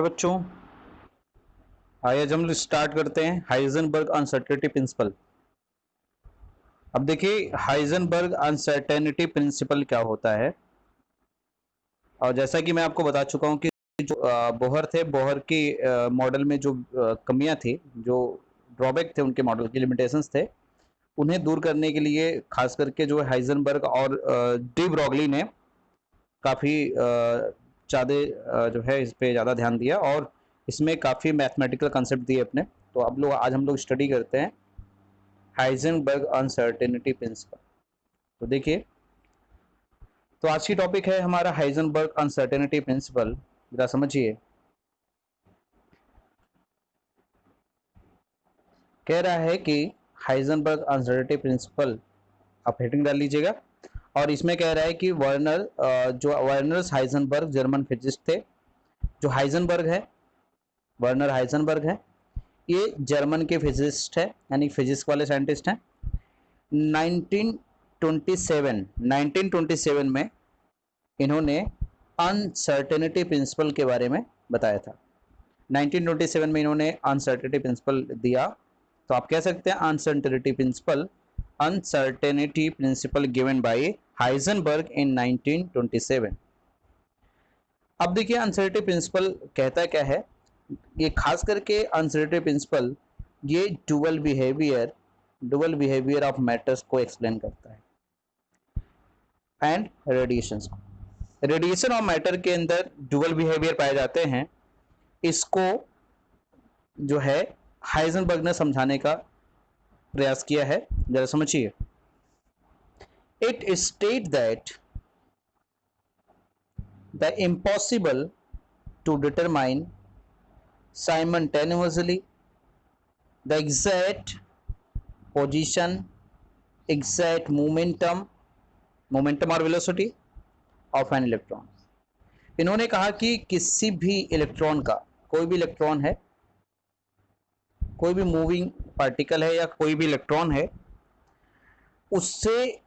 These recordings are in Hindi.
बच्चों, आज हम स्टार्ट करते हैं हाइजेनबर्ग अनसर्टेनिटी प्रिंसिपल। अब देखिए हाइजेनबर्ग अनसर्टेनिटी प्रिंसिपल क्या होता है। और जैसा कि मैं आपको बता चुका हूं कि जो बोहर थे, बोहर की मॉडल में जो कमियां थी, जो ड्रॉबैक थे उनके मॉडल के, लिमिटेशंस थे, उन्हें दूर करने के लिए खास करके जो हाइजेनबर्ग और डी ब्रॉगली ने काफ़ी ज़्यादा जो है इस पे ज़्यादा ध्यान दिया और इसमें काफ़ी मैथमेटिकल कंसेप्ट दिए अपने। तो अब लोग आज हम लोग स्टडी करते हैं हाइजेनबर्ग अनसर्टेनिटी प्रिंसिपल। तो देखिए, तो आज की टॉपिक है हमारा हाइजेनबर्ग अनसर्टेनिटी प्रिंसिपल। जरा समझिए, कह रहा है कि हाइजेनबर्ग अनसर्टेनिटी प्रिंसिपल, आप हेडिंग डाल लीजिएगा। और इसमें कह रहा है कि वर्नर्स हाइजेनबर्ग जर्मन फिजिस्ट थे। जो हाइजेनबर्ग है, वर्नर हाइजेनबर्ग है, ये जर्मन के फिजिस्ट है, यानी फिजिक्स वाले साइंटिस्ट हैं। 1927 में इन्होंने अनसर्टेनिटी प्रिंसिपल के बारे में बताया था। 1927 में इन्होंने अनसर्टेनिटी प्रिंसिपल दिया। तो आप कह सकते हैं uncertainty principle given by Heisenberg in 1927। अब देखिए अनसर्टेनिटी प्रिंसिपल कहता क्या है। ये खास करके अनसर्टेनिटी प्रिंसिपल ये डुअल बिहेवियर ऑफ मैटर्स को एक्सप्लेन करता है एंड रेडिएशंस को। रेडिएशन ऑफ मैटर के अंदर डुअल बिहेवियर पाए जाते हैं। इसको जो है हाइजेनबर्ग ने समझाने का प्रयास किया है। जरा समझिए, it state that the impossible to determine simultaneously the exact position, exact momentum और velocity of an electron। इन्होंने कहा कि किसी भी इलेक्ट्रॉन का, कोई भी इलेक्ट्रॉन है, कोई भी मूविंग पार्टिकल है या कोई भी इलेक्ट्रॉन है, उससे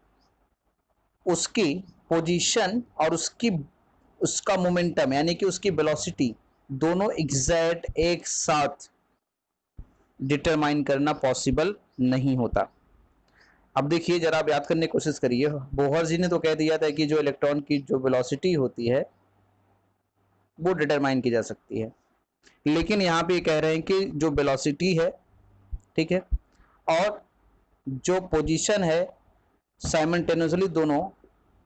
उसकी पोजीशन और उसका मोमेंटम यानी कि उसकी वेलोसिटी दोनों एग्जैक्ट एक साथ डिटरमाइन करना पॉसिबल नहीं होता। अब देखिए, जरा आप याद करने की कोशिश करिए। बोहर जी ने तो कह दिया था कि जो इलेक्ट्रॉन की जो वेलोसिटी होती है वो डिटरमाइन की जा सकती है, लेकिन यहाँ पे कह रहे हैं कि जो वेलोसिटी है, ठीक है, और जो पोजीशन है, साइमल्टेनियसली दोनों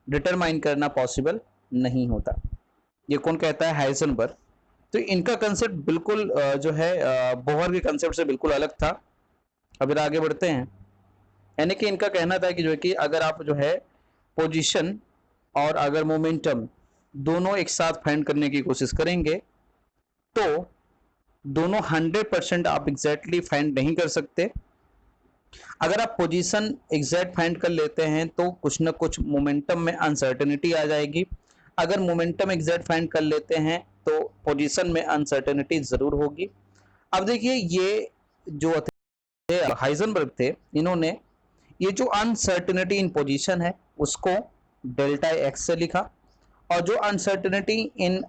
डिटरमाइन करना पॉसिबल नहीं होता। ये कौन कहता है? हाइजेनबर्ग। तो इनका कंसेप्ट बिल्कुल जो है बोहर के कंसेप्ट से बिल्कुल अलग था। अब इधर आगे बढ़ते हैं। यानी कि इनका कहना था कि जो है कि अगर आप जो है पोजीशन और अगर मोमेंटम दोनों एक साथ फाइंड करने की कोशिश करेंगे तो दोनों 100% आप एग्जैक्टली फाइंड नहीं कर सकते। अगर आप पोजीशन एग्जैक्ट फाइंड कर लेते हैं तो कुछ ना कुछ मोमेंटम में अनसर्टेनिटी आ जाएगी। अगर मोमेंटम एग्जैक्ट फाइंड कर लेते हैं तो पोजीशन में अनसर्टेनिटी जरूर होगी। अब देखिए, ये जो थे हाइजेनबर्ग थे, इन्होंने ये जो अनसर्टेनिटी इन पोजीशन है उसको डेल्टा एक्स से लिखा, और जो अनसर्टेनिटी इन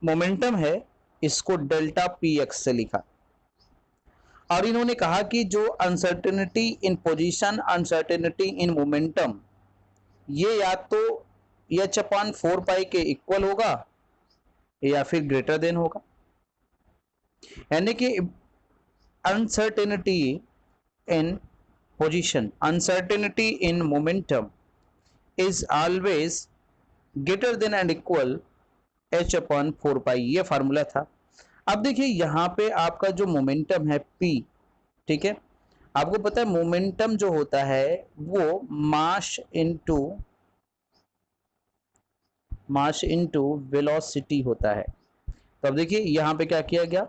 मोमेंटम है इसको डेल्टा पी एक्स से लिखा। और इन्होंने कहा कि जो uncertainty in position, uncertainty in momentum, ये या तो h/4 पाई के इक्वल होगा या फिर ग्रेटर देन होगा। यानी कि uncertainty in position, uncertainty in momentum is always greater than and equal h/4 पाई, ये फार्मूला था। अब देखिए यहाँ पे आपका जो मोमेंटम है p, ठीक है, आपको पता है मोमेंटम जो होता है वो मास इनटू वेलोसिटी होता है। तो अब देखिए यहाँ पे क्या किया गया,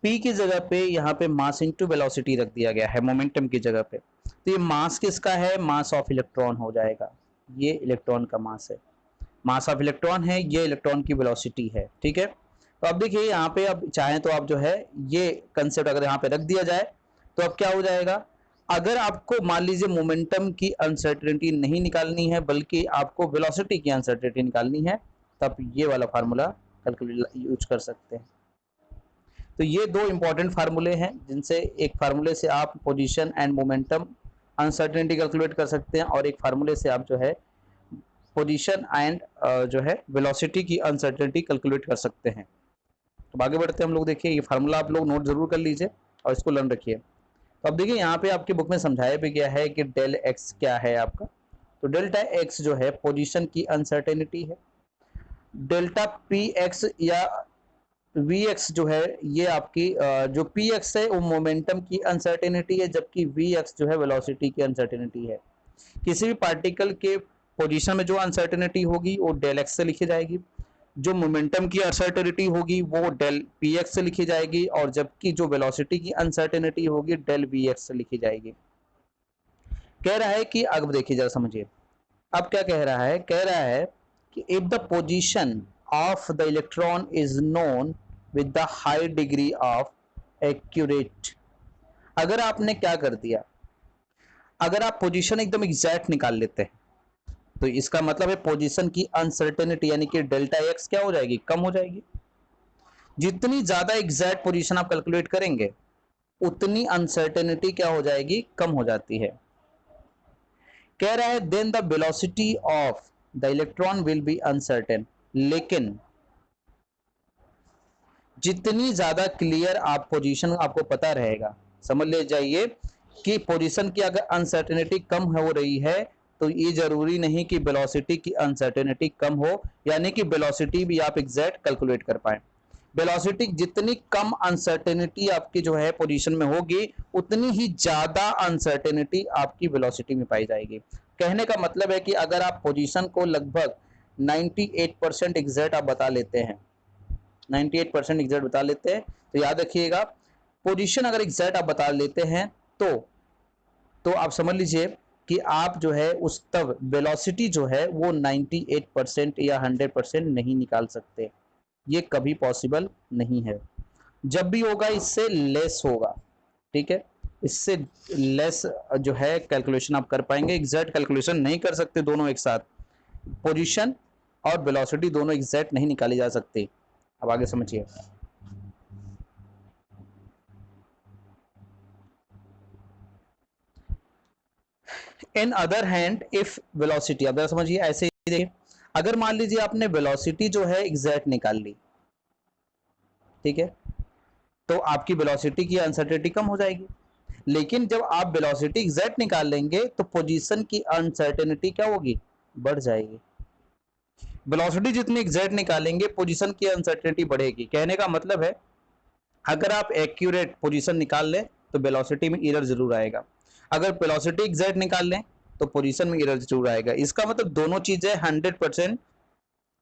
p की जगह पे यहाँ पे मास इनटू वेलोसिटी रख दिया गया है मोमेंटम की जगह पे। तो ये मास किसका है? मास ऑफ इलेक्ट्रॉन हो जाएगा। ये इलेक्ट्रॉन का मास है, मास ऑफ इलेक्ट्रॉन है, ये इलेक्ट्रॉन की वेलोसिटी है, ठीक है। तो अब देखिए यहाँ पे, अब चाहें तो आप जो है ये कंसेप्ट अगर यहाँ पे रख दिया जाए तो अब क्या हो जाएगा, अगर आपको मान लीजिए मोमेंटम की अनसर्टेनिटी नहीं निकालनी है बल्कि आपको वेलोसिटी की अनसर्टेनिटी निकालनी है, तब ये वाला फार्मूला कैलकुलेट यूज कर सकते हैं। तो ये दो इंपॉर्टेंट फार्मूले हैं जिनसे एक फार्मूले से आप position and momentum uncertainty calculate कर सकते हैं और एक फार्मूले से आप जो है पोजीशन एंड जो है वेलोसिटी की अनसर्टेनिटी कैलकुलेट कर सकते हैं। तो आगे बढ़ते हैं हम लोग। देखिए ये फार्मूला आप लोग नोट जरूर कर लीजिए और इसको लर्न रखिए। तो अब देखिए यहाँ पे आपकी बुक में समझाया भी गया है कि डेल एक्स क्या है आपका। तो डेल्टा एक्स जो है पोजीशन की अनसर्टेनिटी है, डेल्टा पी एक्स या वी एक्स जो है ये आपकी जो पी एक्स है वो मोमेंटम की अनसर्टेनिटी है, जबकि वी एक्स जो है वेलोसिटी की अनसर्टेनिटी है। किसी भी पार्टिकल के पोजीशन में जो अनसर्टेनिटी होगी वो डेल एक्स से लिखी जाएगी, जो मोमेंटम की अनसर्टेनिटी होगी वो डेल पी एक्स से लिखी जाएगी, और जबकि जो वेलोसिटी की अनसर्टेनिटी होगी डेल वी एक्स से लिखी जाएगी। कह रहा है कि अब देखिए जरा समझिए, अब क्या कह रहा है, कह रहा है कि if the position of the electron is known with the high degree of accurate. अगर आपने क्या कर दिया, अगर आप पोजीशन एकदम एग्जैक्ट निकाल लेते हैं तो इसका मतलब है पोजीशन की अनसर्टेनिटी यानी कि डेल्टा एक्स क्या हो जाएगी, कम हो जाएगी। जितनी ज्यादा एग्जैक्ट पोजीशन आप कैलकुलेट करेंगे उतनी अनसर्टेनिटी क्या हो जाएगी, कम हो जाती है। कह रहा है then the velocity of the electron will be uncertain, लेकिन जितनी ज्यादा क्लियर आप पोजीशन आपको पता रहेगा, समझ ले जाइए कि पोजीशन की अगर अनसर्टेनिटी कम हो रही है तो ये जरूरी नहीं कि वेलोसिटी की अनसर्टेनिटी कम हो, यानी कि वेलोसिटी भी आप एग्जैक्ट कैलकुलेट कर पाए। वेलोसिटी जितनी कम अनसर्टेनिटी आपकी जो है पोजीशन में होगी उतनी ही ज्यादा अनसर्टेनिटी आपकी वेलोसिटी में पाई जाएगी। कहने का मतलब है कि अगर आप पोजीशन को लगभग 98% एग्जैक्ट आप बता लेते हैं, 98% एग्जैक्ट बता लेते हैं, तो याद रखिएगा पोजीशन अगर एग्जैक्ट आप बता लेते हैं तो आप समझ लीजिए कि आप जो है उस तब वेलोसिटी जो है वो 98% या 100% नहीं निकाल सकते। ये कभी पॉसिबल नहीं है, जब भी होगा इससे लेस होगा, ठीक है, इससे लेस जो है कैलकुलेशन आप कर पाएंगे। एग्जैक्ट कैलकुलेशन नहीं कर सकते दोनों एक साथ, पोजीशन और वेलोसिटी दोनों एग्जैक्ट नहीं निकाली जा सकती। अब आगे समझिए। In other hand if velocity, अब समझिए ऐसे ही देखिए, अगर मान लीजिए आपने वेलोसिटी जो है एग्जैक्ट निकाल ली, ठीक है, तो आपकी वेलोसिटी की अनसर्टेनिटी कम हो जाएगी। लेकिन जब आप वेलोसिटी एग्जैक्ट निकाल लेंगे तो पोजीशन की अनसर्टेनिटी क्या होगी, बढ़ जाएगी। वेलोसिटी जितनी एग्जैक्ट निकालेंगे पोजीशन की अनसर्टेनिटी बढ़ेगी। कहने का मतलब है अगर आप एक्यूरेट पोजीशन निकाल लें तो वेलोसिटी में एरर जरूर आएगा, अगर वेलोसिटी एग्जैक्ट निकाल लें तो पोजीशन में एरर जरूर आएगा। इसका मतलब दोनों चीजें 100%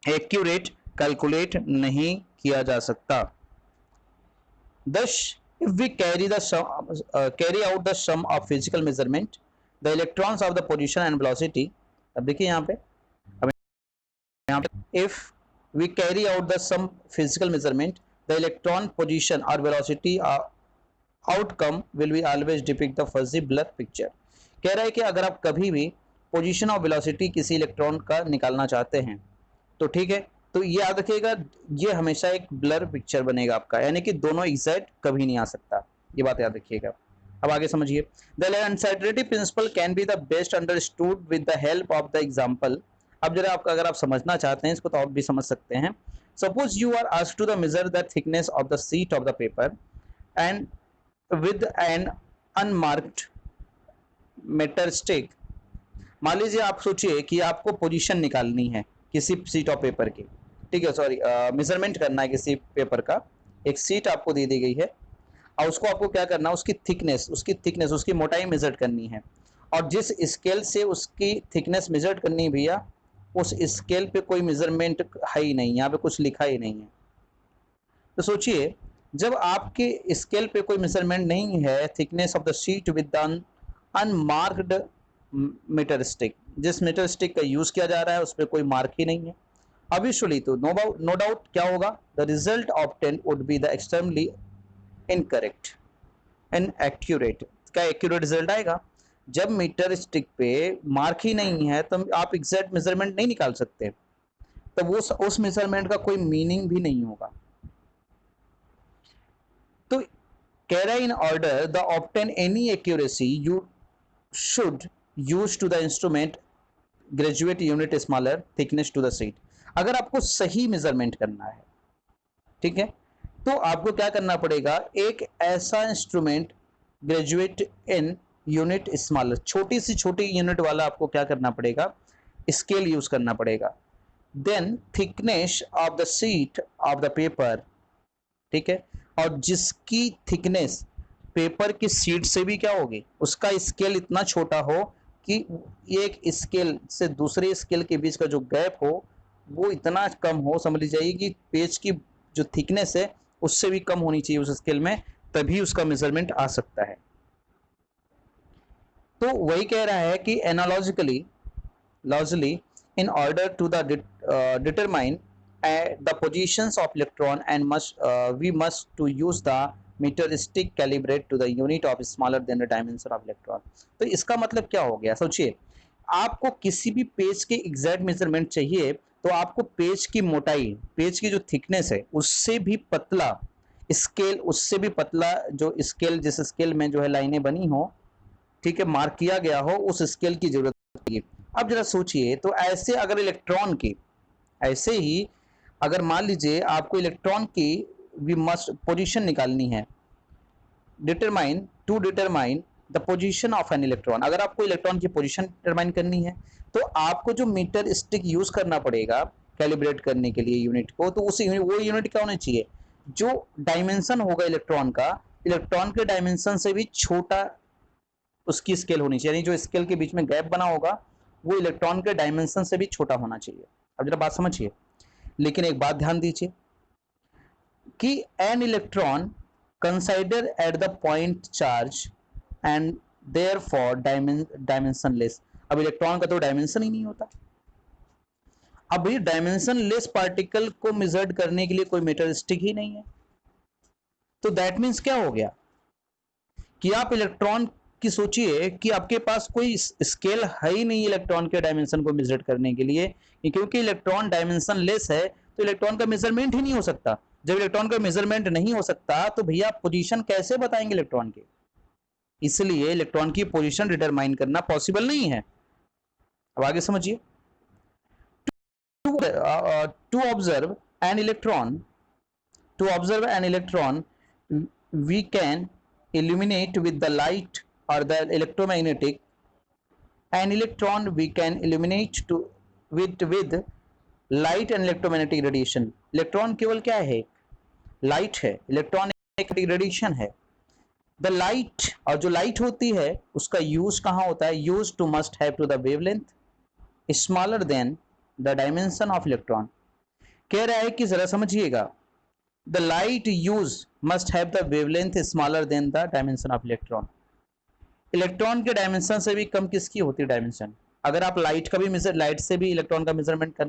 एक्यूरेट कैलकुलेट नहीं किया जा सकता। Thus, if we carry out the sum of physical measurement, the electrons of the position and velocity, अब देखिए यहाँ पे if we carry out the sum physical measurement, the electron position or velocity outcome will be always depict the fuzzy blur picture। कह रहा है कि अगर आप कभी भी पोजीशन और वेलोसिटी किसी इलेक्ट्रॉन का निकालना चाहते हैं तो ठीक है, तो ये याद रखिएगा ये हमेशा एक ब्लर पिक्चर बनेगा आपका, यानी कि दोनों एग्जैक्ट कभी नहीं आ सकता, ये बात याद रखिएगा। अब आगे समझिए, the uncertainty principle can be the best understood with the help of the example. अब जरा आपका अगर आप समझना चाहते हैं इसको तो आप भी समझ सकते हैं। Suppose you are asked to the measure the thickness of the sheet of the paper and with an unmarked metal stick. मान लीजिए आप सोचिए कि आपको पोजीशन निकालनी है किसी शीट ऑफ पेपर की, ठीक है, सॉरी मेजरमेंट करना है किसी पेपर का, एक शीट आपको दे दी गई है और उसको आपको क्या करना है, उसकी थिकनेस उसकी मोटाई मेजर करनी है, और जिस स्केल से उसकी थिकनेस मेजर करनी है भैया उस स्केल पे कोई मेजरमेंट है ही नहीं, यहाँ पे कुछ लिखा ही नहीं है। तो सोचिए जब आपके स्केल पे कोई मेजरमेंट नहीं है, thickness of the sheet with unmarked metre stick, जिस मीटर स्टिक का यूज किया जा रहा है उस पर कोई मार्क ही नहीं है, ऑब्वियसली तो नो डाउट क्या होगा, the result obtain would be the extremely incorrect and accurate. क्या एक्यूरेट रिजल्ट आएगा, जब मीटर स्टिक पे मार्क ही नहीं है तो आप एग्जैक्ट मेजरमेंट नहीं निकाल सकते। तब उस मेजरमेंट का कोई मीनिंग भी नहीं होगा। तो कह रहा है in order the obtain any accuracy you should use to the instrument graduate unit smaller thickness to the sheet. अगर आपको सही मेजरमेंट करना है, ठीक है, तो आपको क्या करना पड़ेगा, एक ऐसा instrument graduate in unit smaller, छोटी से छोटी यूनिट वाला आपको क्या करना पड़ेगा, स्केल यूज करना पड़ेगा। Then thickness of the sheet of the paper, ठीक है, और जिसकी थिकनेस पेपर की सीट से भी क्या होगी, उसका स्केल इतना छोटा हो कि एक स्केल से दूसरे स्केल के बीच का जो गैप हो वो इतना कम हो, समझ ली जाइए कि पेज की जो थिकनेस है उससे भी कम होनी चाहिए उस स्केल में, तभी उसका मेजरमेंट आ सकता है। तो वही कह रहा है कि एनालॉजिकली logically in order to determine the positions of electron and we must to use the meter stick calibrate to the unit of smaller than the dimension of electron। तो इसका मतलब क्या हो गया, सोचिए, आपको किसी भी पेज के एग्जैक्ट मेजरमेंट चाहिए तो आपको पेज की मोटाई, पेज की जो थिकनेस है उससे भी पतला स्केल, उससे भी पतला जो स्केल, जिस स्केल में जो है लाइनें बनी हो, ठीक है, मार्क किया गया हो, उस स्केल की जरूरत है। अब जरा सोचिए, तो ऐसे अगर इलेक्ट्रॉन की, ऐसे ही अगर मान लीजिए आपको इलेक्ट्रॉन की वी मस्ट पोजीशन निकालनी है, determine the position of an electron, अगर आपको इलेक्ट्रॉन की पोजीशन डिटरमाइन करनी है तो आपको जो मीटर स्टिक यूज करना पड़ेगा कैलिब्रेट करने के लिए यूनिट को, तो उस वो यूनिट क्या होना चाहिए, जो डायमेंशन होगा इलेक्ट्रॉन का, इलेक्ट्रॉन के डायमेंशन से भी छोटा उसकी स्केल होनी चाहिए, यानी जो स्केल के बीच में गैप बना होगा वो इलेक्ट्रॉन के डायमेंशन से भी छोटा होना चाहिए। अब जरा बात समझिए, लेकिन एक बात ध्यान दीजिए कि an electron consider at the point charge and therefore dimensionless. अब इलेक्ट्रॉन का तो डायमेंशन ही नहीं होता। अब ये डायमेंशनलेस पार्टिकल को मेजर्ड करने के लिए कोई मीटर स्टिक ही नहीं है, तो दैट मीन्स क्या हो गया कि आप इलेक्ट्रॉन कि सोचिए कि आपके पास कोई स्केल है ही नहीं इलेक्ट्रॉन के डायमेंशन को मेजर करने के लिए, क्योंकि इलेक्ट्रॉन डायमेंशन लेस है तो इलेक्ट्रॉन का मेजरमेंट ही नहीं हो सकता। जब इलेक्ट्रॉन का मेजरमेंट नहीं हो सकता तो भैया पोजीशन कैसे बताएंगे इलेक्ट्रॉन की, इसलिए इलेक्ट्रॉन की पोजीशन डिटरमाइन करना पॉसिबल नहीं है। अब आगे समझिए, to observe an electron we can illuminate with the light or the electromagnetic, an electron we can illuminate to with light and electromagnetic radiation। Electron केवल क्या है, लाइट है, इलेक्ट्रॉन एक रेडिएशन है। द लाइट, और जो लाइट होती है उसका यूज कहाँ होता है, use to must have to the wavelength smaller than the dimension of electron. कह रहा है कि जरा समझिएगा, the light used must have the wavelength smaller than the dimension of electron। Electron के डायमेंशन से भी कम किसकी होती है डायमेंशन। अगर आप लाइट का भी लाइट से भी इलेक्ट्रॉन का मेजरमेंट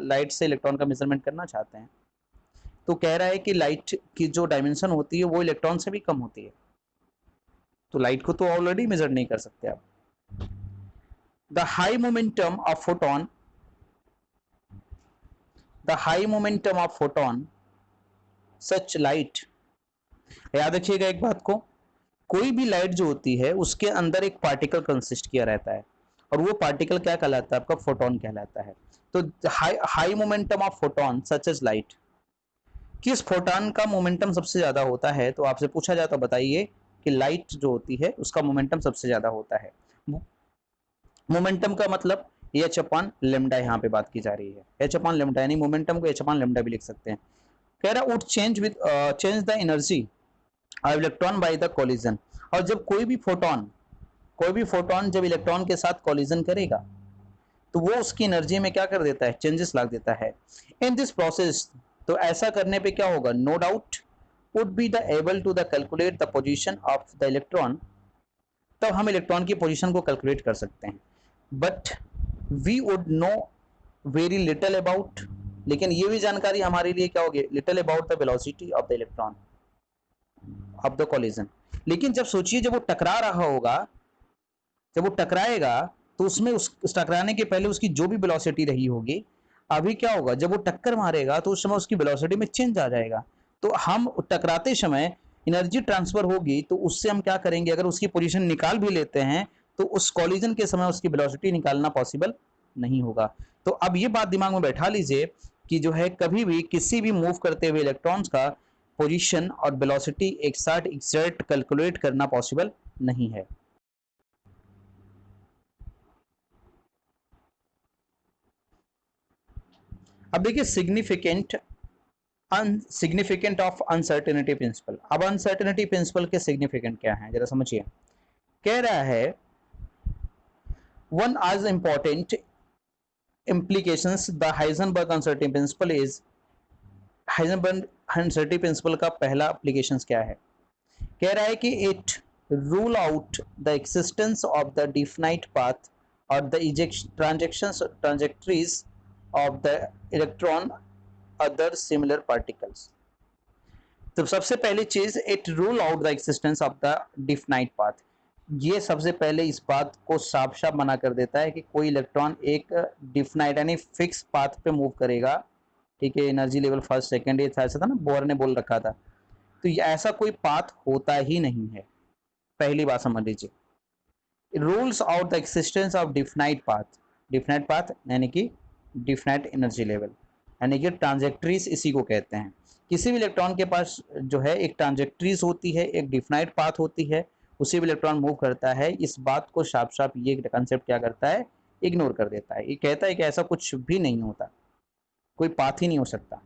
लाइट से इलेक्ट्रॉन का मेजरमेंट करना चाहते हैं तो कह रहा है कि लाइट की जो डायमेंशन होती है वो इलेक्ट्रॉन से भी कम होती है, तो लाइट को तो ऑलरेडी मेजर नहीं कर सकते आप। The high momentum of photon such light, याद रखिएगा एक बात को, कोई भी लाइट जो होती है उसके अंदर एक पार्टिकल कंसिस्ट किया रहता है और वो पार्टिकल क्या कहलाता है, आपका फोटोन कहलाता है। तो high momentum of photon such as light, किस फोटोन का मोमेंटम सबसे ज्यादा होता है, तो आपसे पूछा जाता बताइए कि लाइट जो होती है उसका मोमेंटम सबसे ज्यादा होता है। मोमेंटम का मतलब एच अपॉन लेमडा यहाँ पे बात की जा रही है, एच अपॉन लेमडा, यानी मोमेंटम को एच अपॉन लेमडा भी लिख सकते हैं। कह रहा would change the energy of electron by the collision, और जब कोई भी फोटोन जब इलेक्ट्रॉन के साथ कोलिजन करेगा तो वो उसकी एनर्जी में क्या कर देता है, चेंजेस ला देता है। इन दिस प्रोसेस, तो ऐसा करने पे क्या होगा, no doubt would be the able to the calculate the position of the electron, तब हम इलेक्ट्रॉन की पोजीशन को कैलकुलेट कर सकते हैं। But we would know very little about, लेकिन ये भी जानकारी हमारे लिए क्या होगी, little about the velocity of the electron of the collision. लेकिन जब सोचिए जब वो टकरा रहा होगा, जब वो टकराएगा तो उसमें उस टकराने के पहले उसकी जो भी वेलोसिटी रही होगी, अभी क्या होगा, जब वो टक्कर मारेगा तो उस समय उसकी वेलोसिटी में चेंज आ जाएगा। तो हम टकराते समय एनर्जी ट्रांसफर होगी, तो उससे हम क्या करेंगे, अगर उसकी पोजीशन निकाल भी लेते हैं तो उस कॉलिजन के समय उसकी वेलोसिटी निकालना पॉसिबल नहीं होगा। तो अब ये बात दिमाग में बैठा लीजिए कि जो है कभी भी किसी भी मूव करते हुए इलेक्ट्रॉन्स का पोजीशन और वेलोसिटी एक साथ एग्जैक्ट कैलकुलेट करना पॉसिबल नहीं है। अब देखिए सिग्निफिकेंट ऑफ अनसर्टेनिटी प्रिंसिपल। अब अनसर्टेनिटी प्रिंसिपल के सिग्निफिकेंट क्या है, जरा समझिए। कह रहा है वन आज important implications the Heisenberg uncertainty principle is। Heisenberg uncertainty principle का पहला एप्लीकेशंस क्या है, कह रहा है कि it rule out the existence of the definite path और the trajectories of the electron other similar particles. तो सबसे पहली चीज, it rule out the existence of the definite path. ये सबसे पहले इस बात को साफ साफ मना कर देता है कि कोई इलेक्ट्रॉन एक डिफाइनाइट यानी फिक्स पाथ पे मूव करेगा। ठीक है, एनर्जी लेवल फर्स्ट सेकंड, ये ऐसा था ना, बोर ने बोल रखा था। तो ऐसा कोई पाथ होता ही नहीं है, पहली बात समझ लीजिए। Rules out the existence of definite path. Definite path यानी कि डिफाइनाइट एनर्जी लेवल, यानी कि ट्रांजेक्टरीज इसी को कहते हैं। किसी भी इलेक्ट्रॉन के पास जो है एक ट्रांजेक्टरीज होती है, एक डिफाइनाइट पाथ होती है, उसी भी इलेक्ट्रॉन मूव करता है। इस बात को साफ साफ ये कंसेप्ट क्या करता है, इग्नोर कर देता है। ये कहता है कि ऐसा कुछ भी नहीं होता, कोई पाथ ही नहीं हो सकता।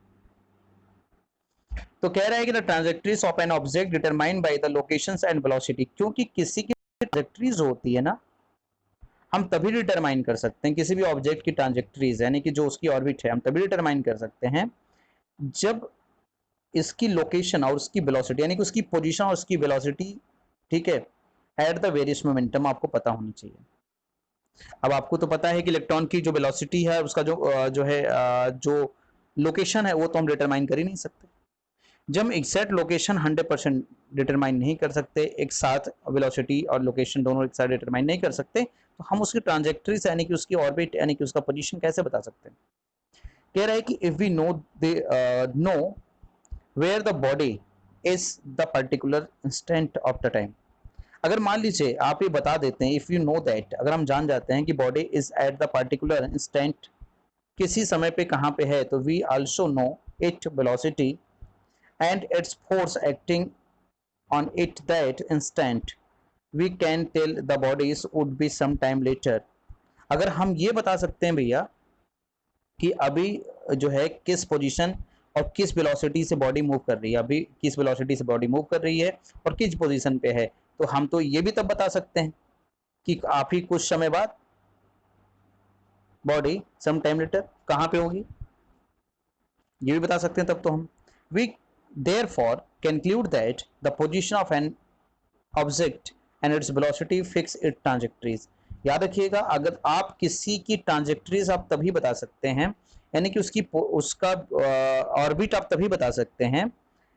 तो कह रहा है कि the trajectories of an object determined by the locations and velocity. क्योंकि किसी की ट्रांजेक्टरीज होती है ना, हम तभी डिटरमाइन कर सकते हैं किसी भी ऑब्जेक्ट की ट्रांजेक्टरीज, यानी कि जो उसकी ऑर्बिट है, हम तभी डिटरमाइन कर सकते हैं जब इसकी लोकेशन और उसकी वेलोसिटी, यानी कि उसकी पोजीशन और उसकी वेलोसिटी, ठीक है, एट द वेरियस मोमेंटम आपको पता होनी चाहिए। अब आपको तो पता है कि इलेक्ट्रॉन की जो वेलोसिटी है, उसका जो लोकेशन है, वो तो हम डिटरमाइन कर ही नहीं सकते। जब एग्जैक्ट लोकेशन 100% डिटरमाइन नहीं कर सकते, एक साथ वेलोसिटी और लोकेशन दोनों एक साथ डिटरमाइन नहीं कर सकते, तो हम उसकी ट्रांजेक्टरी यानी कि उसकी ऑर्बिट यानी कि उसका पोजीशन कैसे बता सकते हैं। कह रहा है कि if we know where the body is the particular instant of the time. अगर मान लीजिए आप ये बता देते हैं, इफ यू नो दैट, अगर हम जान जाते हैं कि body is at the particular instant, किसी समय पे कहाँ पे है, तो we also know it velocity and its force acting on it that instant, we can tell the bodies would be some time later। अगर हम ये बता सकते हैं भैया कि अभी जो है किस पोजीशन और किस वेलोसिटी से बॉडी मूव कर रही है, अभी किस वेलोसिटी से बॉडी मूव कर रही है और किस पोजीशन पे है, तो हम तो ये भी तब बता सकते हैं कि आप ही कुछ समय बाद बॉडी सम टाइम लेटर कहाँ पे होगी, ये भी बता सकते हैं तब तो हम। We therefore conclude that the position of an object and its velocity fix its trajectories। याद रखिएगा, अगर आप किसी की ट्रांजेक्टरीज आप तभी बता सकते हैं, यानी कि उसका ऑर्बिट आप तभी बता सकते हैं,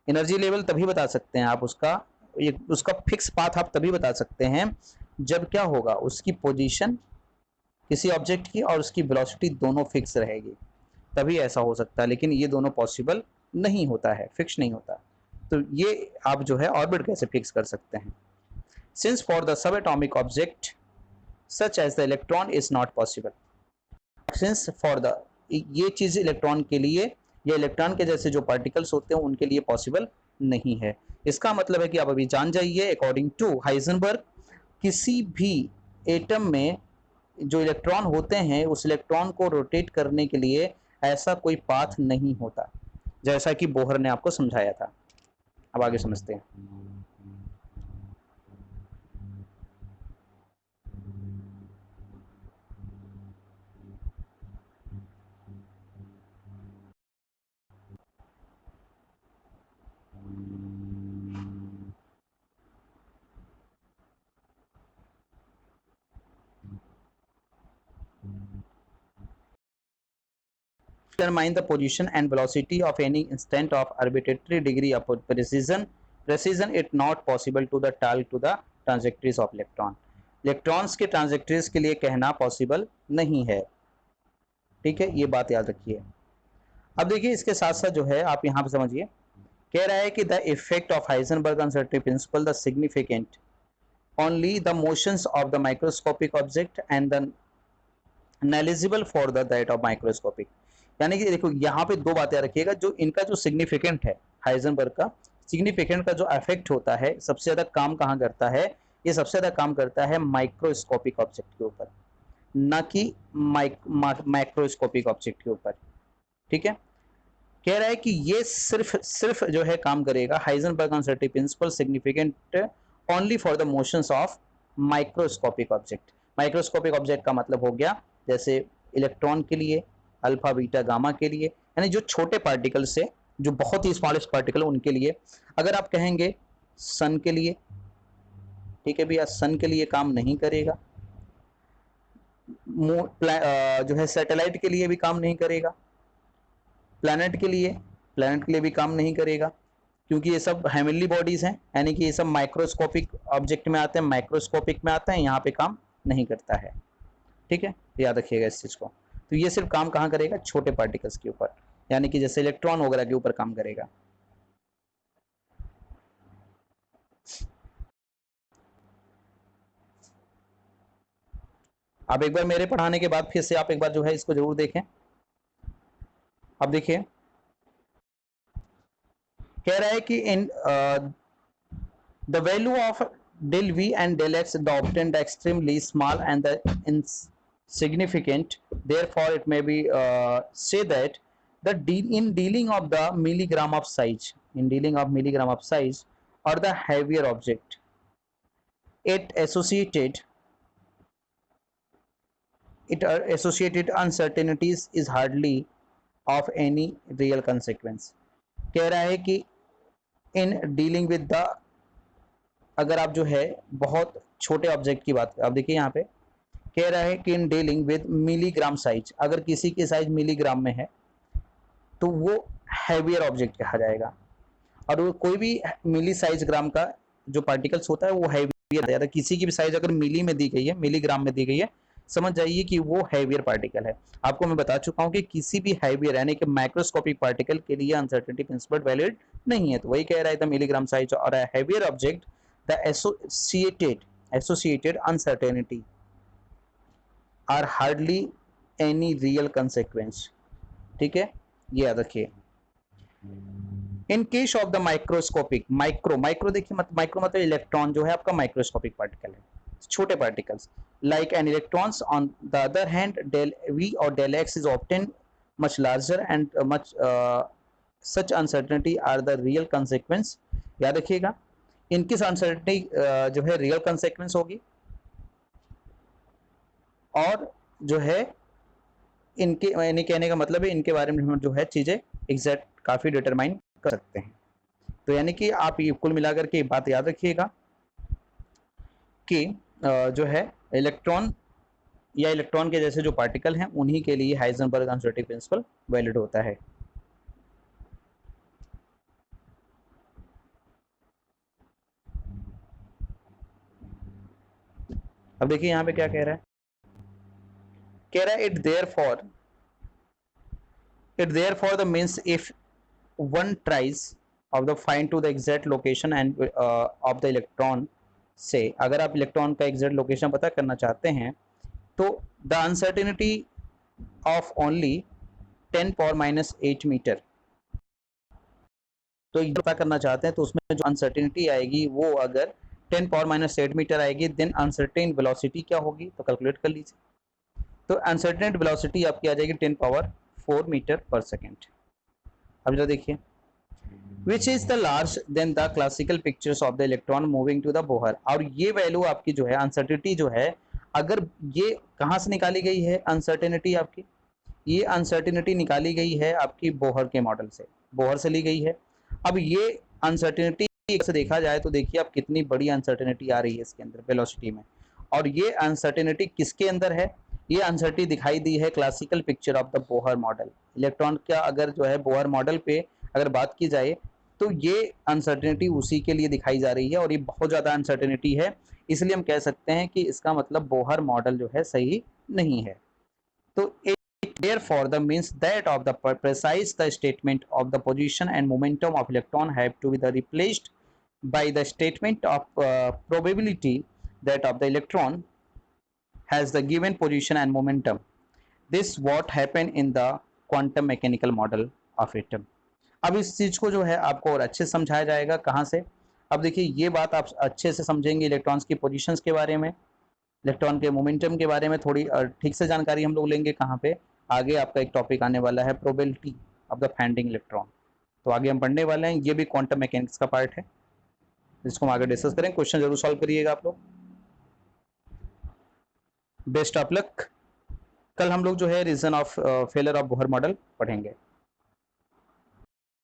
एनर्जी लेवल तभी बता सकते हैं आप, उसका फिक्स पाथ आप तभी बता सकते हैं जब क्या होगा, उसकी पोजीशन किसी ऑब्जेक्ट की और उसकी वेलोसिटी दोनों फिक्स रहेगी, तभी ऐसा हो सकता है। लेकिन ये दोनों पॉसिबल नहीं होता है, फिक्स नहीं होता। तो ये आप जो है ऑर्बिट कैसे फिक्स कर सकते हैं। Since for the subatomic object such as the electron is not possible. Since for the, ये चीज इलेक्ट्रॉन के लिए या इलेक्ट्रॉन के जैसे जो पार्टिकल्स होते हैं उनके लिए पॉसिबल नहीं है। इसका मतलब है कि आप अभी जान जाइए, अकॉर्डिंग टू हाइजेनबर्ग, किसी भी एटम में जो इलेक्ट्रॉन होते हैं उस इलेक्ट्रॉन को रोटेट करने के लिए ऐसा कोई पाथ नहीं होता, जैसा कि बोहर ने आपको समझाया था। अब आगे समझते हैं। Determine the position and velocity of any instant of arbitrary degree of precision it not possible to the tell to the trajectories of electron। Electrons के ट्रांजेक्टरीज के लिए कहना पॉसिबल नहीं है। ठीक है, ये बात याद रखिए। अब देखिए इसके साथ साथ जो है आप यहाँ पे समझिए, कह रहा है कि the effect of Heisenberg uncertainty principle the significant only the motions of the microscopic object and the negligible for the that of microscopic. यानी कि देखो यहाँ पे दो बातें रखिएगा, जो इनका जो सिग्निफिकेंट है हाइजेनबर्ग का, सिग्निफिकेंट का जो इफेक्ट होता है, सबसे ज्यादा काम कहाँ करता है, ये सबसे ज्यादा काम करता है माइक्रोस्कोपिक ऑब्जेक्ट के ऊपर, ना कि मैक्रोस्कोपिक ऑब्जेक्ट के ऊपर। ठीक है, कह रहा है कि ये सिर्फ जो है काम करेगा Heisenberg uncertainty principal significant only for the motions of microscopic object. Microscopic object का मतलब हो गया जैसे इलेक्ट्रॉन के लिए, अल्फा बीटा गामा के लिए, यानी जो छोटे पार्टिकल से, जो बहुत ही स्मॉलेस्ट पार्टिकल उनके लिए। अगर आप कहेंगे सन के लिए, ठीक है भैया, सन के लिए काम नहीं करेगा, जो है सैटेलाइट के लिए भी काम नहीं करेगा, प्लैनेट के लिए भी काम नहीं करेगा, क्योंकि ये सब हेवनली बॉडीज हैं, यानी कि ये सब माइक्रोस्कोपिक ऑब्जेक्ट में आते हैं, माइक्रोस्कोपिक में आते हैं, यहाँ पे काम नहीं करता है। ठीक है, याद रखिएगा इस चीज को। तो ये सिर्फ काम कहाँ करेगा, छोटे पार्टिकल्स के ऊपर, यानी कि जैसे इलेक्ट्रॉन वगैरह के ऊपर काम करेगा। अब एक बार मेरे पढ़ाने के बाद फिर से आप एक बार जो है इसको जरूर देखें। अब देखिए कह रहा है कि in the value of del v and del x the obtained extremely small and the insignificant, therefore it may be say that in dealing of the milligram of size, or the heavier object, it associated uncertainties is hardly of any real consequence। कह रहा है कि इन डीलिंग विद द, अगर आप जो है बहुत छोटे ऑब्जेक्ट की बात, आप देखिए यहाँ पे कह रहा है कि in dealing with milligram size, अगर किसी की साइज मिलीग्राम में है तो वो हैवियर ऑब्जेक्ट कहा जाएगा, और वो कोई भी मिली साइज ग्राम का जो पार्टिकल्स होता है वो हैवियर है। किसी की भी साइज अगर मिली में दी गई है, मिलीग्राम में दी गई है, समझ जाइए कि वो हैवियर पार्टिकल है। आपको मैं बता चुका हूं कि किसी भी हैवियर यानी कि माइक्रोस्कोपिक पार्टिकल के लिए अनसर्टेनिटी प्रिंसिपल वैलिड नहीं है। तो वही कह रहा है द मिलीग्राम साइज और heavier object the associated uncertainty are hardly any real consequence। ठीक है, ये याद रखिए। In case of the microscopic, micro देखिए, माइक्रो मतलब इलेक्ट्रॉन जो है आपका माइक्रोस्कोपिक पार्टिकल है, छोटे particles, like an electrons on the other hand del v or del x is obtained much larger and much such uncertainty are the real consequence। याद रखिएगा, इनकी अनसर्टेनिटी जो है रियल कंसेक्वेंस होगी, और जो है इनके, यानी कहने का मतलब है इनके बारे में हम जो है चीजें एग्जैक्ट काफी डिटरमाइन कर सकते हैं। तो यानी कि आप ये कुल मिलाकर के बात याद रखिएगा कि जो है इलेक्ट्रॉन या इलेक्ट्रॉन के जैसे जो पार्टिकल हैं उन्हीं के लिए हाइजेनबर्ग अनसर्टेनिटी प्रिंसिपल वैलिड होता है। अब देखिए यहाँ पे क्या कह रहा है, कह रहा है it therefore the means if one tries of the find to the exact location and of the electron से, अगर आप इलेक्ट्रॉन का एग्जैक्ट लोकेशन पता करना चाहते हैं तो the uncertainty of only 10⁻⁸ metre, तो पता करना चाहते हैं तो उसमें जो अनसर्टेनिटी आएगी वो अगर 10⁻⁸ मीटर आएगी, देन अनसर्टेन वेलोसिटी क्या होगी, तो कैलकुलेट कर लीजिए। तो अनसर्टेन वेलोसिटी आपकी आ जाएगी 10⁻⁴ मीटर पर सेकेंड। अब जरा देखिए, which is the large than the classical pictures of the electron moving to the Bohr. और ये वैल्यू आपकी जो है अनसर्टेनिटी जो है, अगर ये कहाँ से निकाली गई है अनसर्टेनिटी आपकी, ये अनसर्टेनिटी निकाली गई है आपकी बोहर के मॉडल से, बोहर से ली गई है। अब ये अनसर्टेनिटी से देखा जाए तो देखिए आप कितनी बड़ी अनसर्टेनिटी आ रही है इसके अंदर वेलोसिटी में, और ये अनसर्टेनिटी किसके अंदर है, ये अनसर्टेनिटी दिखाई दी है classical picture of the Bohr model. Electron का अगर जो है बोहर मॉडल पे अगर बात की जाए तो ये अनसर्टेनिटी उसी के लिए दिखाई जा रही है, और ये बहुत ज़्यादा अनसर्टेनिटी है, इसलिए हम कह सकते हैं कि इसका मतलब बोहर मॉडल जो है सही नहीं है। तो it Therefore, the means that of the precise the statement of the position and momentum of electron have to be the replaced by the statement of probability that of the electron has the given position and momentum. This what happen in the quantum mechanical model of atom. अब इस चीज को जो है आपको और अच्छे से समझाया जाएगा कहाँ से। अब देखिए ये बात आप अच्छे से समझेंगे इलेक्ट्रॉन्स की पोजीशंस के बारे में, इलेक्ट्रॉन के मोमेंटम के बारे में थोड़ी ठीक से जानकारी हम लोग लेंगे कहाँ पे, आगे आपका एक टॉपिक आने वाला है probability of the finding electron, तो आगे हम पढ़ने वाले हैं, ये भी क्वांटम मैकेनिक्स का पार्ट है जिसको हम आगे डिस्कस करें। क्वेश्चन जरूर सॉल्व करिएगा आप लोग। Best of luck. कल हम लोग जो है reason of failure of Bohr model पढ़ेंगे।